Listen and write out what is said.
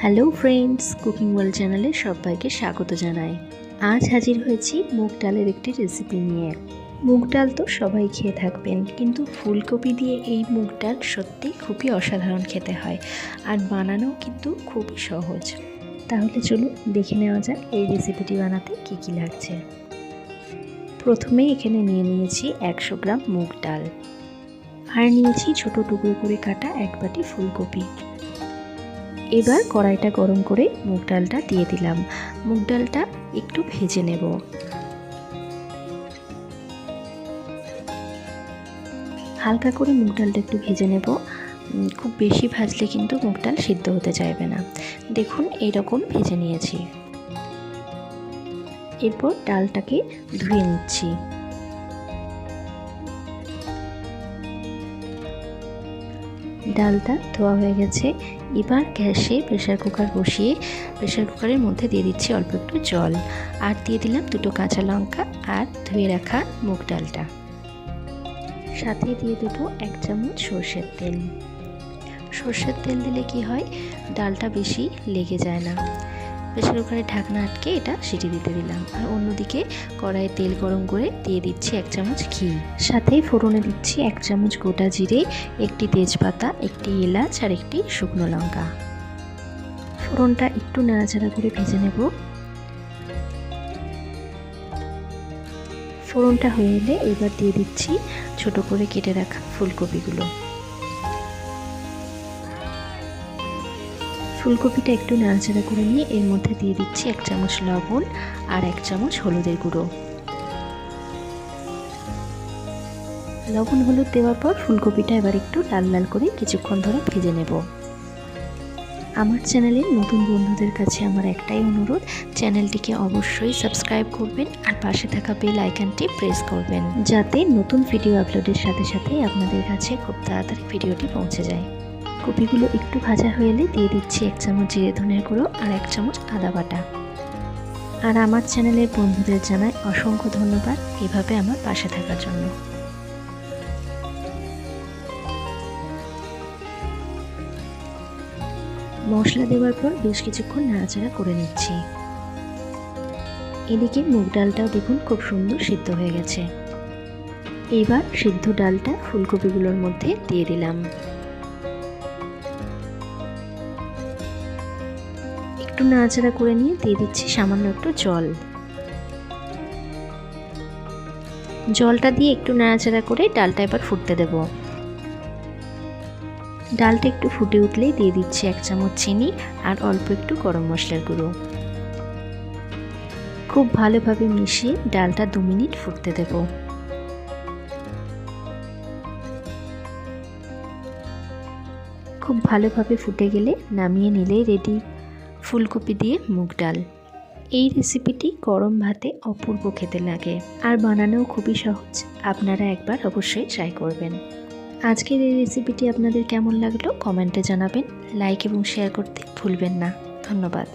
Hello friends, cooking world চ্যানেলে সবাইকে স্বাগত জানাই। আজ হাজির হয়েছি মুগ ডালের একটি রেসিপি নিয়ে। মুগ ডাল তো সবাই খেয়ে থাকবেন, কিন্তু ফুলকপি দিয়ে এই মুগ ডাল সত্যি খুবই অসাধারণ খেতে হয়, আর বানানোও কিন্তু খুবই সহজ। তাহলে চলুন দেখে নেওয়া যাক এই রেসিপিটি বানাতে কী কী লাগছে। প্রথমে এখানে নিয়েছি 100 গ্রাম মুগ ডাল, আর নিয়েছি ছোট টুকরো করে কাটা 1 বাটি ফুলকপি। এবার কড়াইটা গরম করে মুগ ডালটা দিয়ে দিলাম। মুগ ডালটা একটু ভেজে নেব। হালকা করে মুগ ডালটা একটু ভেজে নেব। খুব বেশি ভাজলে কিন্তু মুগ ডাল সিদ্ধ হতে চাইবে না। দেখুন এইরকম ভেজে নিয়েছি। এরপর ডালটাকে ধুয়ে নিচ্ছি। ডালটা ধোয়া হয়ে গেছে। এবার গ্যাসে প্রেসার কুকার বসিয়ে প্রেসার কুকারের মধ্যে দিয়ে দিচ্ছি অল্প একটু জল, আর দিয়ে দিলাম 2টো কাঁচা লঙ্কা আর ধুয়ে রাখা মুগ ডালটা। সাথে দিয়ে দেবো 1 চামচ সর্ষের তেল। সর্ষের তেল দিলে কি হয়, ডালটা বেশি লেগে যায় না। প্রেসার কুকারের ঢাকনা আটকে এটা সিটি দিতে দিলাম। আর অন্যদিকে কড়াইয়ে তেল গরম করে দিয়ে দিচ্ছি 1 চামচ ঘি। সাথে ফোড়নে দিচ্ছি 1 চামচ গোটা জিরে, একটি তেজপাতা, একটি এলাচ আর একটি শুকনো লঙ্কা। ফোড়নটা একটু নাড়াচাড়া করে ভেজে নেব। ফোড়নটা হয়ে এলে এবার দিয়ে দিচ্ছি ছোট করে কেটে রাখা ফুলকপিগুলো। ফুলকপিটা একটু নাড়াচাড়া করে নিয়ে এর মধ্যে দিয়ে দিচ্ছি 1 চামচ লবণ আর 1 চামচ হলুদের গুঁড়ো। লবণ হলুদ দেওয়ার পর ফুলকপিটা এবার একটু লাল লাল করে কিছুক্ষণ ধরে ভেজে নেব। আমার চ্যানেলের নতুন বন্ধুদের কাছে আমার একটাই অনুরোধ, চ্যানেলটিকে অবশ্যই সাবস্ক্রাইব করবেন আর পাশে থাকা বেল আইকনটি প্রেস করবেন, যাতে নতুন ভিডিও আপলোডের সাথে সাথেই আপনাদের কাছে খুব তাড়াতাড়ি ভিডিওটি পৌঁছে যায়। কপিগুলো একটু ভাজা হয়ে এলে দিয়ে দিচ্ছি 1 চামচ জিরে ধনের গুঁড়ো আর 1 চামচ আদা বাটা। আর আমার চ্যানেলের বন্ধুদের জানাই অসংখ্য ধন্যবাদ এভাবে আমার পাশে থাকার জন্য। মশলা দেওয়ার পর বেশ কিছুক্ষণ নাড়াচাড়া করে নিচ্ছি। এদিকে মুগ ডালটাও দেখুন খুব সুন্দর সিদ্ধ হয়ে গেছে। এবার সিদ্ধ ডালটা ফুলকপিগুলোর মধ্যে দিয়ে দিলাম। একটু নাড়াচাড়া করে নিয়ে দিয়ে দিচ্ছি সামান্য একটু জল। জলটা দিয়ে একটু নাড়াচাড়া করে ডালটা এবার ফুটতে দেব। ডালটা একটু ফুটে উঠলেই দিয়ে দিচ্ছি 1 চামচ চিনি আর অল্প একটু গরম মশলার গুঁড়ো। খুব ভালোভাবে মিশিয়ে ডালটা 2 মিনিট ফুটতে দেব। খুব ভালোভাবে ফুটে গেলে নামিয়ে নিলেই রেডি ফুলকপি দিয়ে মুগ ডাল। এই রেসিপিটি গরম ভাতে অপূর্ব খেতে লাগে, আর বানানোও খুবই সহজ। আপনারা একবার অবশ্যই ট্রাই করবেন। আজকের এই রেসিপিটি আপনাদের কেমন লাগলো কমেন্টে জানাবেন। লাইক এবং শেয়ার করতে ভুলবেন না। ধন্যবাদ।